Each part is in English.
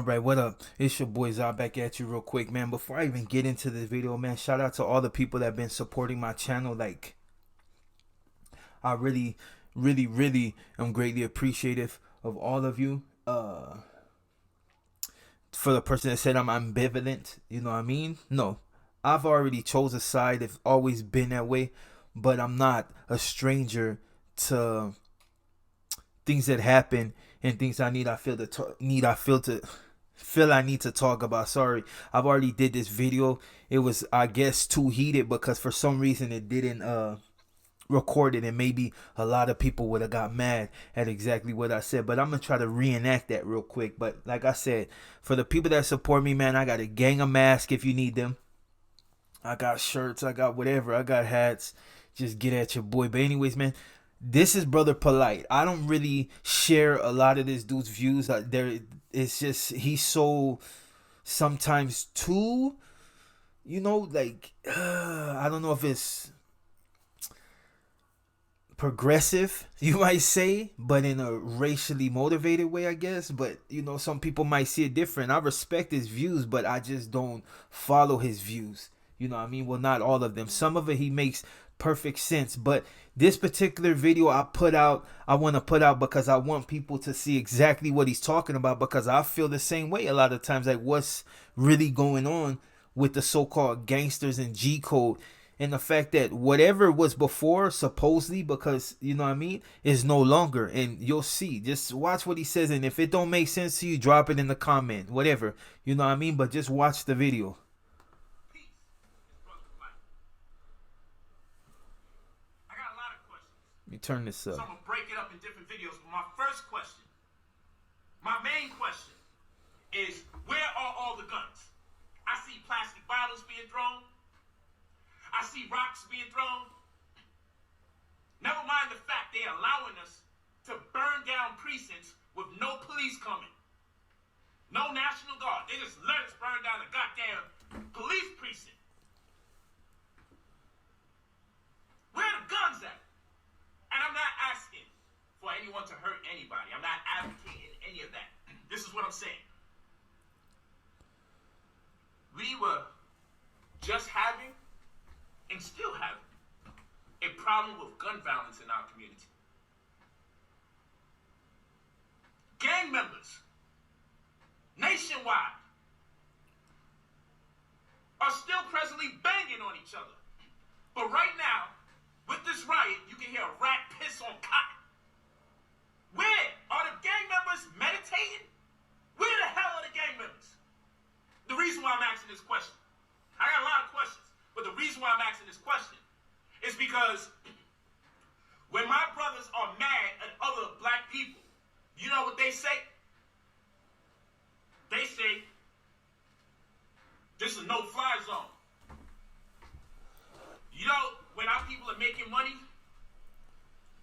Alright, what up? It's your boy Zaud back at you real quick, man. Before I even get into this video, man, shout out to all the people that have been supporting my channel. Like, I really am greatly appreciative of all of you. For the person that said I'm ambivalent, you know what I mean? No, I've already chose a side. It's always been that way, but I'm not a stranger to things that happen and things I need to talk about. Sorry, I've already did this video. It was, I guess, too heated because for some reason it didn't record it, and maybe a lot of people would have got mad at exactly what I said. But I'm gonna try to reenact that real quick. But like I said, for the people that support me, man, I got a gang of masks if you need them. I got shirts, I got whatever, I got hats. Just get at your boy. But anyways, man, this is Brother Polite. I don't really share a lot of this dude's views. It's just he's so sometimes too, like I don't know if it's progressive, you might say, but in a racially motivated way, I guess. But some people might see it different. I respect his views, but I just don't follow his views. You know what I mean? Well, not all of them. Some of it he makes perfect sense, but this particular video I want to put out because I want people to see exactly what he's talking about, because I feel the same way a lot of times, like what's really going on with the so-called gangsters and G code, and the fact that whatever was before supposedly, because you know what I mean, is no longer. And you'll see, just watch what he says, and if it don't make sense to you, drop it in the comment, whatever, you know what I mean, but just watch the video. Let me turn this up. So I'm going to break it up in different videos. But my first question, my main question is, where are all the guns? I see plastic bottles being thrown. I see rocks being thrown. Never mind the fact they're allowing us to burn down precincts with no police coming. No National Guard. They just let us burn down the goddamn police precinct. Where are the guns at? And I'm not asking for anyone to hurt anybody. I'm not advocating any of that. This is what I'm saying. We were just having, and still having, a problem with gun violence in our community. Gang members, nationwide, are still presently banging on each other. But right now, with this riot, you can hear a rat piss on cotton. Where are the gang members meditating? Where the hell are the gang members? The reason why I'm asking this question, I got a lot of questions, but the reason why I'm asking this question is because when my brothers are mad at other black people, you know what they say? They say, this is a no-fly zone. You know, when our people are making money,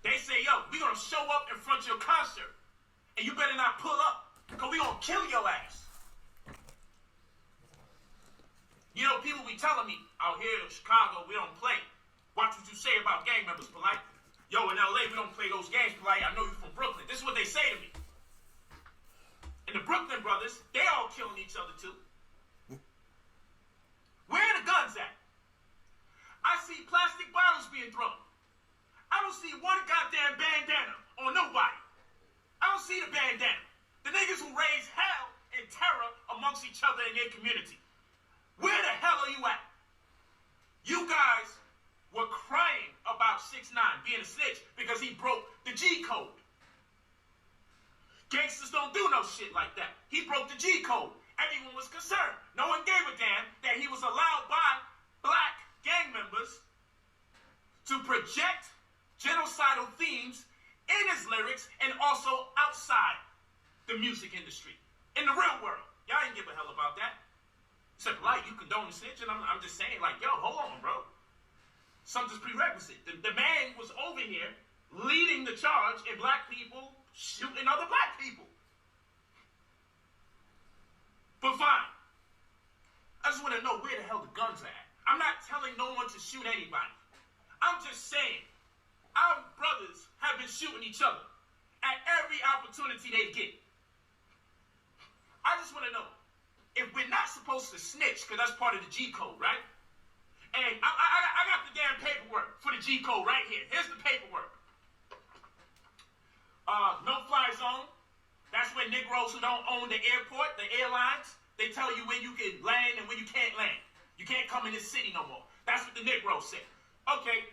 they say, yo, we're going to show up in front of your concert, and you better not pull up, because we're going to kill your ass. You know, people be telling me, out here in Chicago, we don't play. Watch what you say about gang members, Polite. Yo, in LA, we don't play those games, Polite. I know you from Brooklyn. This is what they say to me. And the Brooklyn brothers, they all killing each other, too. Where are the guns at? I see plastic bottles being thrown. I don't see one goddamn bandana on nobody. I don't see the bandana. The niggas who raise hell and terror amongst each other in their community. Where the hell are you at? You guys were crying about 6ix9ine being a snitch because he broke the G code. Gangsters don't do no shit like that. He broke the G code. Everyone was concerned. No one gave a damn that he was allowed by black gang members to project genocidal themes in his lyrics and also outside the music industry. In the real world. Y'all ain't give a hell about that. Except, like, you condone the snitch, and I'm just saying, like, yo, hold on, bro. Something's prerequisite. The man was over here leading the charge in black people shooting other black people. But fine. I just want to know where the hell the guns are at. I'm not telling no one to shoot anybody. I'm just saying, our brothers have been shooting each other at every opportunity they get. I just want to know, if we're not supposed to snitch, because that's part of the G code, right? And I got the damn paperwork for the G code right here. Here's the paperwork. No-fly zone. That's when Negroes who don't own the airport, the airlines, they tell you when you can land and when you can't land. You can't come in this city no more. That's what the Negroes say. Okay,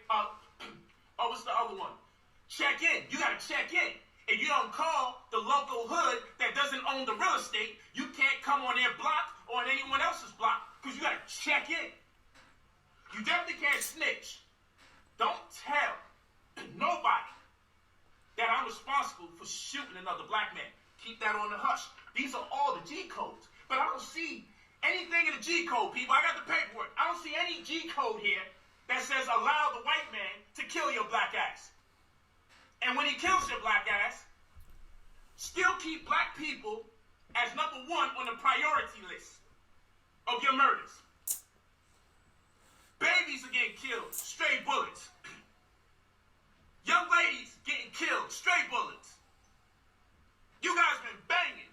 what's the other one? Check in. You gotta check in. If you don't call the local hood that doesn't own the real estate, you can't come on their block or on anyone else's block because you gotta check in. You definitely can't snitch. Don't tell nobody that I'm responsible for shooting another black man. Keep that on the hush. These are all the G codes. But I don't see anything in the G code, people. I got the paperwork. I don't see any G code here that says allow the white man to kill your black ass. And when he kills your black ass, still keep black people as number one on the priority list of your murders. Babies are getting killed, stray bullets. Young ladies getting killed, stray bullets. You guys been banging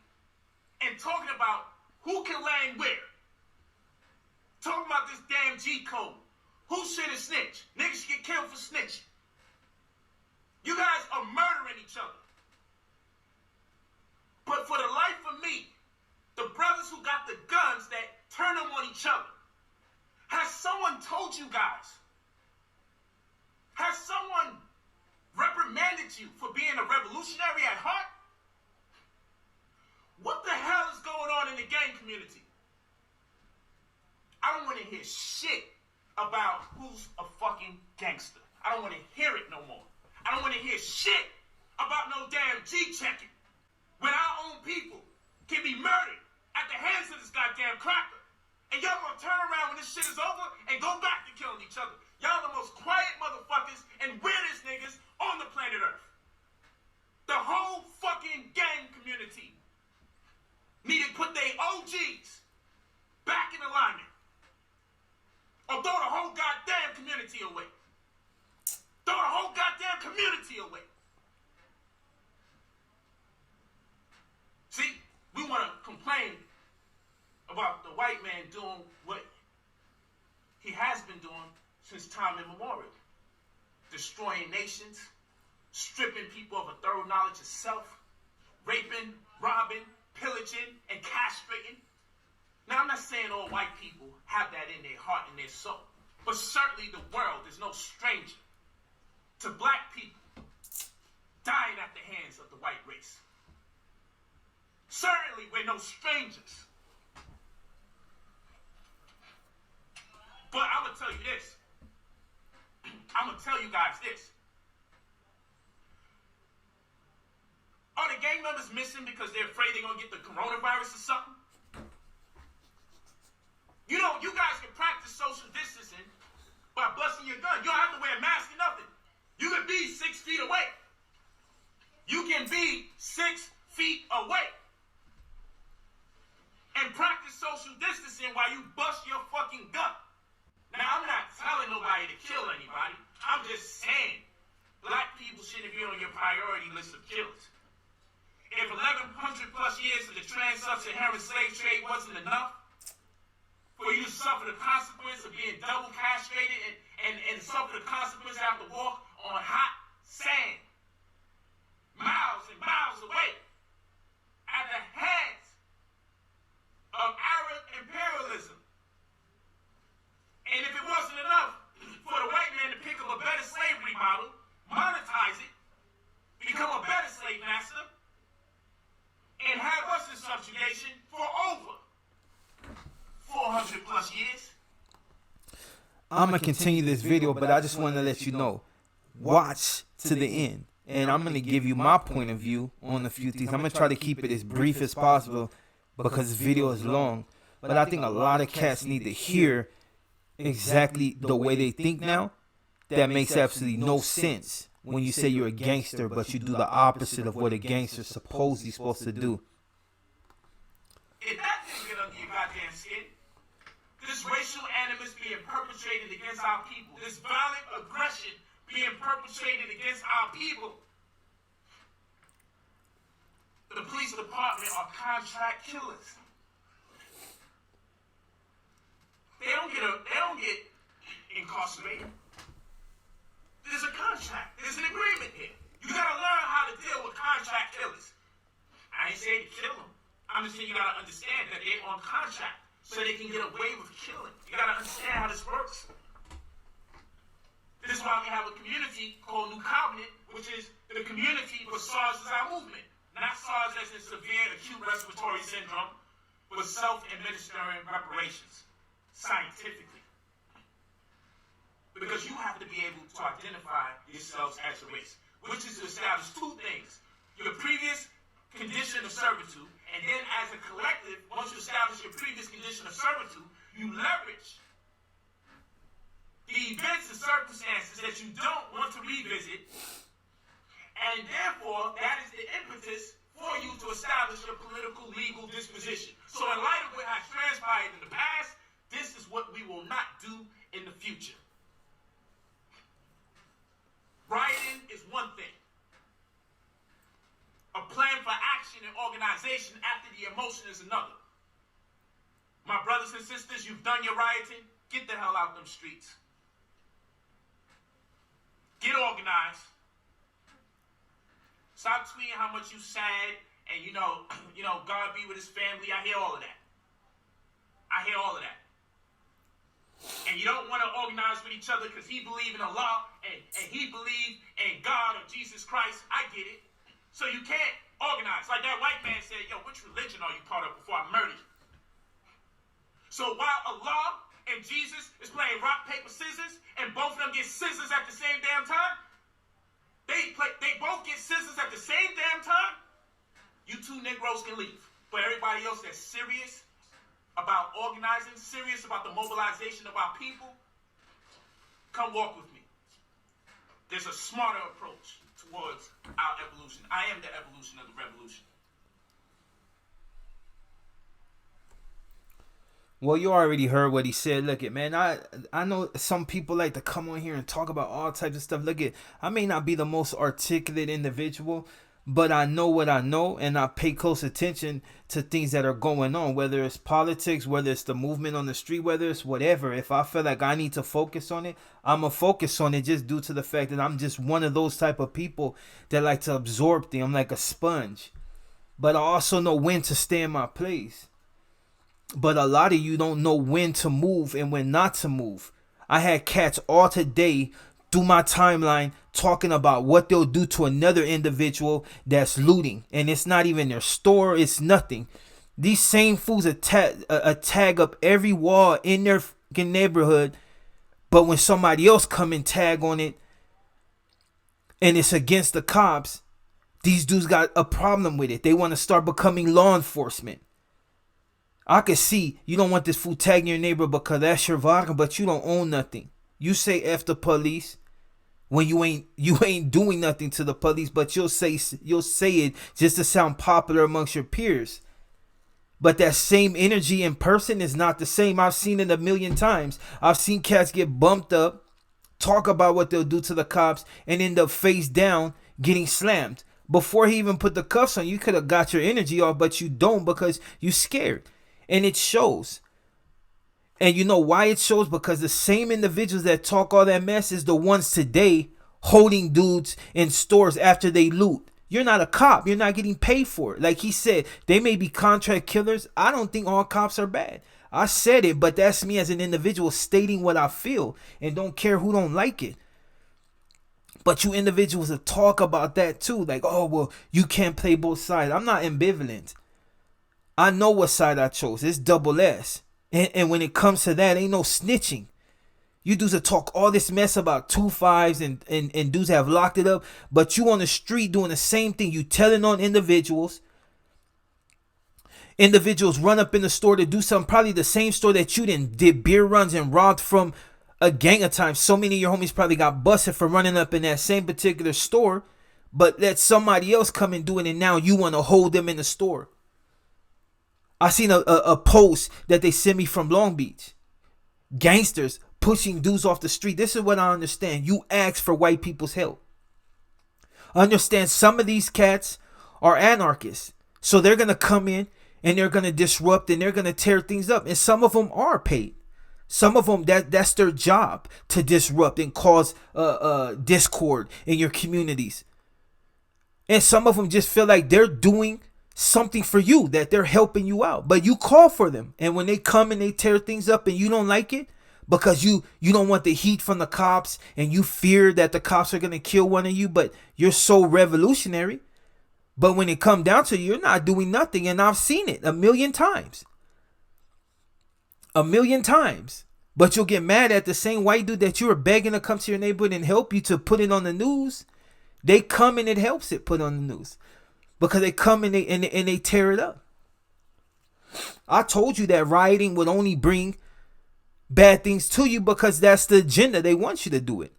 and talking about who can land where. Talking about this damn G code. Who should have snitched? Niggas get killed for snitching. You guys are murdering each other. But for the life of me, the brothers who got the guns that turn them on each other, has someone told you guys? Has someone reprimanded you for being a revolutionary at heart? What the hell is going on in the gang community? I don't want to hear shit about who's a fucking gangster. I don't want to hear it no more. I don't want to hear shit about no damn G-checking. When our own people can be murdered at the hands of this goddamn cracker. And y'all gonna turn around when this shit is over and go back to killing each other. Y'all the most quiet motherfuckers and weirdest niggas on the planet Earth. The whole fucking gang community need to put their OGs back in alignment. Or throw the whole goddamn community away. Throw the whole goddamn community away. See, we want to complain about the white man doing what he has been doing since time immemorial. Destroying nations, stripping people of a thorough knowledge of self, raping, robbing, pillaging, and castrating. Now, I'm not saying all white people have that in their heart and their soul, but certainly the world is no stranger to black people dying at the hands of the white race. Certainly, we're no strangers. But I'm going to tell you this. I'm going to tell you guys this. Are the gang members missing because they're afraid they're going to get the coronavirus or something? You know, you guys can practice social distancing by busting your gun. You don't have to wear a mask or nothing. You can be 6 feet away. You can be 6 feet away. And practice social distancing while you bust your fucking gun. Now, I'm not telling nobody to kill anybody. I'm just saying, black people shouldn't be on your priority list of killers. If 1,100 plus years of the trans-sub-Saharan slave trade wasn't enough for you to suffer the consequence of being double castrated and suffer the consequence of having to walk on hot sand, miles and miles away, at the hands of Arab imperialism. And if it wasn't enough for the white man to pick up a better slavery model, monetize it, become a better slave master, and have us in subjugation for over 400 plus years. I'm going to continue this video, but I just want to let you know, watch to the end. And I'm going to give you my point of view on a few things. I'm going to try to keep it as brief as possible because this video is long. But I think a lot of cats need to hear exactly the way they think now. That makes absolutely no sense when you say you're a gangster, but you do the opposite of what a gangster's supposedly supposed to do. If that didn't get under your goddamn skin, this racial animus being perpetrated against our people, this violent aggression being perpetrated against our people, the the police department are contract killers. They don't get incarcerated. There's a contract. There's an agreement here. You gotta learn how to deal with contract killers. I ain't saying to kill them. I'm just saying you gotta understand that they're on contract so they can get away with killing. You gotta understand how this works. This is why we have a community called New Covenant, which is the community for SARS is our movement. Not SARS as in severe acute respiratory syndrome, but self-administering reparations, scientifically. Because you have to be able to identify yourselves as a race, which is to establish two things. Your previous condition of servitude, and then as a collective, once you establish your previous condition of servitude, you leverage the events and circumstances that you don't want to revisit, and therefore that is the impetus for you to establish your political legal disposition. So in light of what has transpired in the past, this is what we will not do in the future. Rioting is one thing. A plan for action and organization after the emotion is another. My brothers and sisters, you've done your rioting. Get the hell out them streets. Get organized. Stop tweeting how much you sad and you know, God be with his family. I hear all of that. And you don't want to organize with each other because he believe in Allah and he believe in God or Jesus Christ. I get it. So you can't organize. Like that white man said, yo, which religion are you part of before I murder you? So while Allah and Jesus is playing rock, paper, scissors, and both of them get scissors at the same damn time, they both get scissors at the same damn time, you two Negroes can leave. But everybody else that's serious about organizing, serious about the mobilization of our people, come walk with me. There's a smarter approach towards our evolution. I am the evolution of the revolution. Well, you already heard what he said. Look, man, I know some people like to come on here and talk about all types of stuff. Look, I may not be the most articulate individual, but I know what I know, and I pay close attention to things that are going on, whether it's politics, whether it's the movement on the street, whether it's whatever. If I feel like I need to focus on it, I'm going to focus on it just due to the fact that I'm just one of those type of people that like to absorb things. I'm like a sponge. But I also know when to stay in my place. But a lot of you don't know when to move and when not to move. I had cats all today through my timeline talking about what they'll do to another individual that's looting. And it's not even their store. It's nothing. These same fools tag up every wall in their fucking neighborhood. But when somebody else come and tag on it and it's against the cops, these dudes got a problem with it. They want to start becoming law enforcement. I can see you don't want this fool tagging your neighbor because that's your vodka, but you don't own nothing. You say F the police when you ain't doing nothing to the police, but you'll say it just to sound popular amongst your peers. But that same energy in person is not the same. I've seen it a million times. I've seen cats get bumped up, talk about what they'll do to the cops, and end up face down getting slammed. Before he even put the cuffs on, you could have got your energy off, but you don't because you're scared. And it shows. And you know why it shows? Because the same individuals that talk all that mess is the ones today holding dudes in stores after they loot. You're not a cop. You're not getting paid for it. Like he said, they may be contract killers. I don't think all cops are bad. I said it, but that's me as an individual stating what I feel and don't care who don't like it. But you individuals that talk about that too. Like, oh, well, you can't play both sides. I'm not ambivalent. I know what side I chose. It's double S. And when it comes to that, ain't no snitching. You dudes that talk all this mess about 2-5s and dudes have locked it up. But you on the street doing the same thing. You telling on individuals. Individuals run up in the store to do something. Probably the same store that you did beer runs and robbed from a gang of times. So many of your homies probably got busted for running up in that same particular store. But let somebody else come and do it. And now you want to hold them in the store. I seen a post that they sent me from Long Beach. Gangsters pushing dudes off the street. This is what I understand. You ask for white people's help. Understand some of these cats are anarchists. So they're going to come in and they're going to disrupt and they're going to tear things up. And some of them are paid. Some of them, that's their job, to disrupt and cause discord in your communities. And some of them just feel like they're doing something for you, that they're helping you out. But you call for them. And when they come and they tear things up and you don't like it, because you don't want the heat from the cops and you fear that the cops are going to kill one of you, but you're so revolutionary. But when it comes down to it, you're not doing nothing. And I've seen it a million times. A million times. But you'll get mad at the same white dude that you were begging to come to your neighborhood and help you to put it on the news. They come and it helps it put on the news. Because they come and they tear it up. I told you that rioting would only bring bad things to you because that's the agenda. They want you to do it.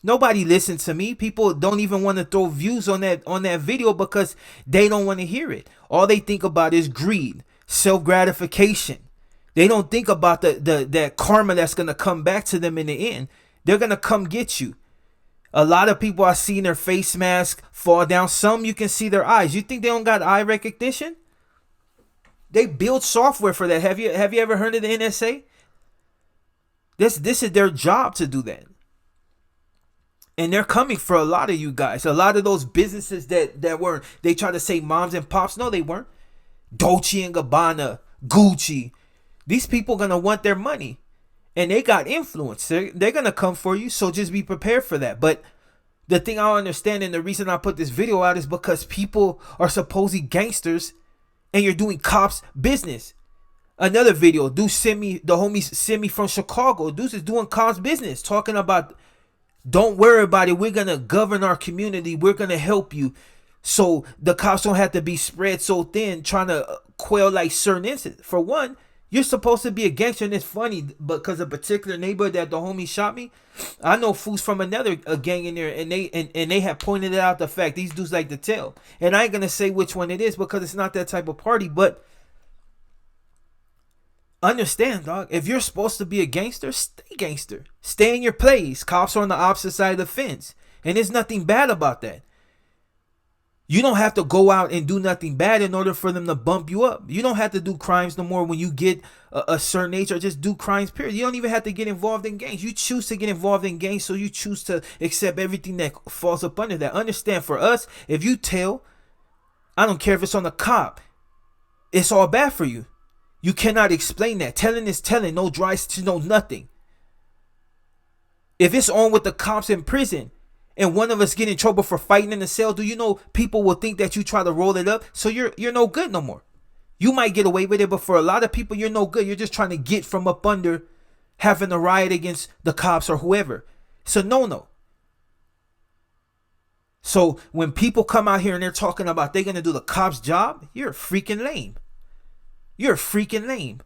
Nobody listens to me. People don't even want to throw views on that video because they don't want to hear it. All they think about is greed, self-gratification. They don't think about that karma that's going to come back to them in the end. They're going to come get you. A lot of people are seeing their face mask fall down. Some you can see their eyes. You think they don't got eye recognition? They build software for that. Have you ever heard of the NSA? This is their job to do that. And they're coming for a lot of you guys. A lot of those businesses that weren't, they try to say moms and pops. No, they weren't. Dolce and Gabbana, Gucci. These people going to want their money. And they got influence. They're going to come for you. So just be prepared for that. But the thing I understand, and the reason I put this video out, is because people are supposedly gangsters and you're doing cops business. Another video, the homies sent me from Chicago. Dudes is doing cops business, talking about, don't worry about it. We're going to govern our community. We're going to help you. So the cops don't have to be spread so thin, trying to quell like certain incidents. For one, you're supposed to be a gangster, and it's funny because a particular neighbor that the homie shot me, I know fools from another gang in there, and they have pointed out the fact these dudes like to tell. And I ain't going to say which one it is because it's not that type of party, but understand, dog. If you're supposed to be a gangster, stay gangster. Stay in your place. Cops are on the opposite side of the fence. And there's nothing bad about that. You don't have to go out and do nothing bad in order for them to bump you up. You don't have to do crimes no more when you get a certain age, or just do crimes, period. You don't even have to get involved in gangs. You choose to get involved in gangs, so you choose to accept everything that falls up under that. Understand, for us, if you tell, I don't care if it's on the cop, it's all bad for you. You cannot explain that. Telling is telling. No dry stitch, no nothing. If it's on with the cops in prison and one of us get in trouble for fighting in the cell, do you know people will think that you try to roll it up? So you're no good no more. You might get away with it, but for a lot of people, you're no good. You're just trying to get from up under having a riot against the cops or whoever. It's a no-no. So when people come out here and they're talking about they're going to do the cops' job, you're freaking lame. You're freaking lame.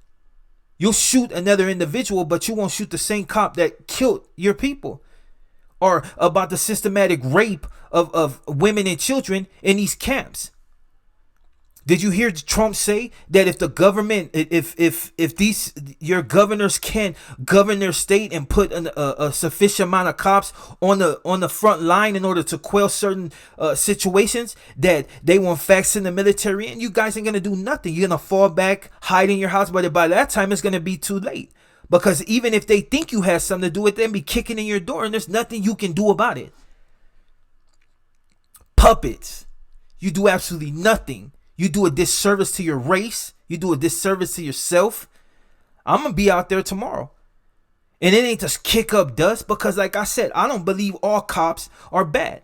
You'll shoot another individual, but you won't shoot the same cop that killed your people. Or about the systematic rape of women and children in these camps. Did you hear Trump say that if the government, if your governors can't govern their state and put a sufficient amount of cops on the front line in order to quell certain situations, that they will in fact send the military in? You guys ain't gonna do nothing. You're gonna fall back, hide in your house, but by that time it's gonna be too late. Because even if they think you have something to do with them, be kicking in your door, and there's nothing you can do about it. Puppets. You do absolutely nothing. You do a disservice to your race. You do a disservice to yourself. I'm going to be out there tomorrow. And it ain't just kick up dust, because like I said, I don't believe all cops are bad.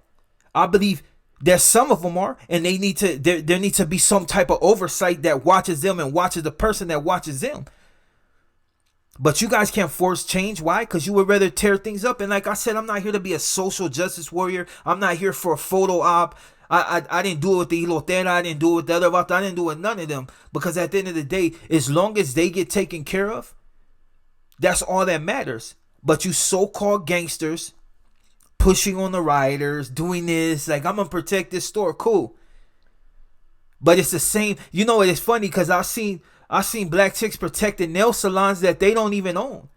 I believe that some of them are, and they need to, there needs to be some type of oversight that watches them and watches the person that watches them. But you guys can't force change. Why? Because you would rather tear things up. And like I said, I'm not here to be a social justice warrior. I'm not here for a photo op. I didn't do it with the Ilotera. I didn't do it with the other Vato. I didn't do it with none of them. Because at the end of the day, as long as they get taken care of, that's all that matters. But you so-called gangsters pushing on the rioters, doing this, like, I'm going to protect this store. Cool. But it's the same. You know, it's funny because I've seen black chicks protecting nail salons that they don't even own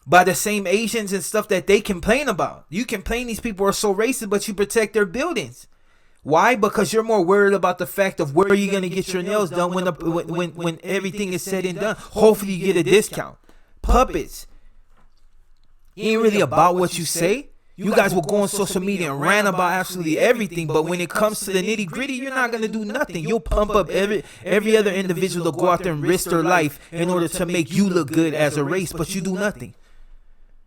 by the same Asians and stuff that they complain about. You complain these people are so racist, but you protect their buildings. Why? Because you're more worried about the fact of where you're gonna get your nails done when everything is said and done. Hopefully you get a discount. Puppets. It ain't really about what you say. You guys will go on social media and rant about absolutely everything, but when it comes to the nitty gritty, you're not gonna do nothing. You'll pump up every other individual to go out there and risk their life in order to make you look good as a race, but you do nothing.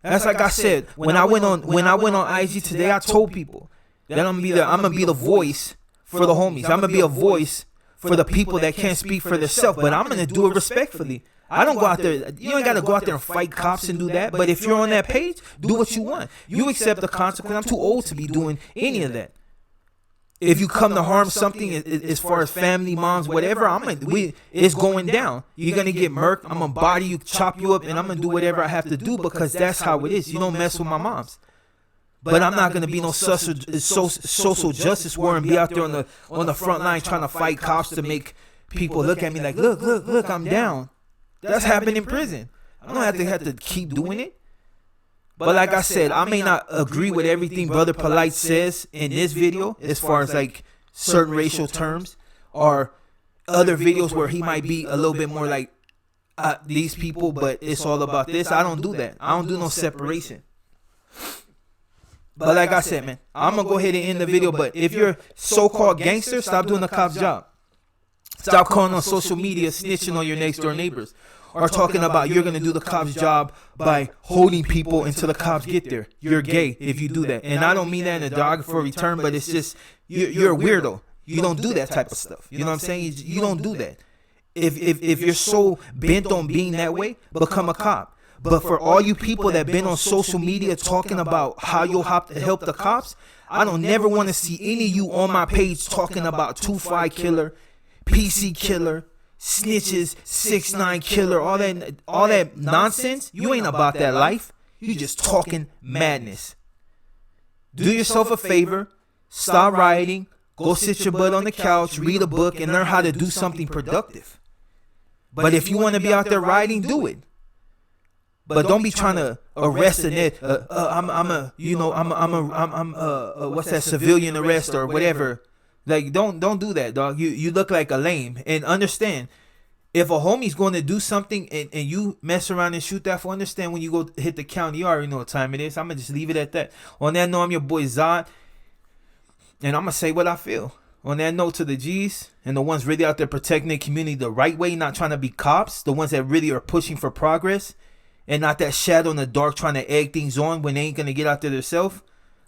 That's like I said when I went on IG today. I told people that I'm gonna be the voice for the homies. I'm gonna be a voice for the people that can't speak for themselves, but I'm gonna do it respectfully. I don't go out there. You ain't got to go out there and fight cops and do that. But if you're on that page, do what you want. You accept the consequence. I'm too old to be doing any of that. If you come to harm something as far as family, moms, whatever, it's going down. You're going to get murked. I'm going to body you, chop you up, and I'm going to do whatever I have to do because that's how it is. You don't mess with my moms. But I'm not going to be no social justice war and be out there on the front line trying to fight cops to make people look at me like, look, I'm down. That's happened in prison. I don't have to keep doing it. But like I said, I may not agree with everything Brother Polite says in this video as far as like certain racial terms or other videos where he might be a little bit more like these people, but it's all about this. I don't do that. I don't do no separation. But like I said, man, I'm going to go ahead and end the video. But if you're so-called gangster, stop doing the cop's job. Stop calling on social media, snitching on your next door neighbors, or talking about you're going to do the cop's job by holding people until the cops get there. You're gay if you do that. And I don't mean that in a derogatory term, but it's just you're a weirdo. You don't do that type of stuff. You know what I'm saying? You don't do that. If you're so bent on being that way, become a cop. But for all you people that been on social media talking about how you'll help the cops, I don't never want to see any of you on my page talking about 2-5 killer, PC killer, snitches, 6ix9ine killer, all that nonsense. You ain't about that life. You just talking madness. Do yourself a favor. Stop rioting. Go sit your butt on the couch, read a book, and learn how to do something productive. But if you want to be out there rioting, do it. But don't be trying to arrest what's that, civilian arrest or whatever. Like, don't do that, dog. You look like a lame. And understand, if a homie's going to do something and you mess around and shoot that for, understand when you go hit the county, you already know what time it is. I'm going to just leave it at that. On that note, I'm your boy Zaud, and I'm going to say what I feel. On that note, to the G's and the ones really out there protecting the community the right way, not trying to be cops, the ones that really are pushing for progress, and not that shadow in the dark trying to egg things on when they ain't going to get out there themselves,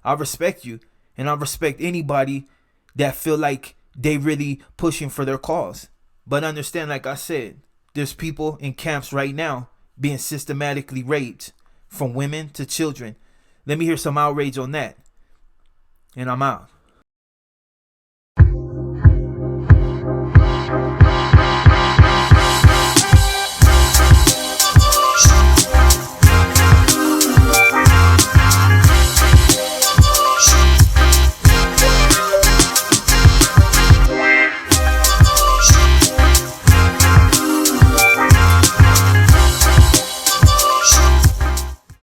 I respect you. And I respect anybody that feel like they really pushing for their cause. But understand, like I said, there's people in camps right now being systematically raped, from women to children. Let me hear some outrage on that. And I'm out.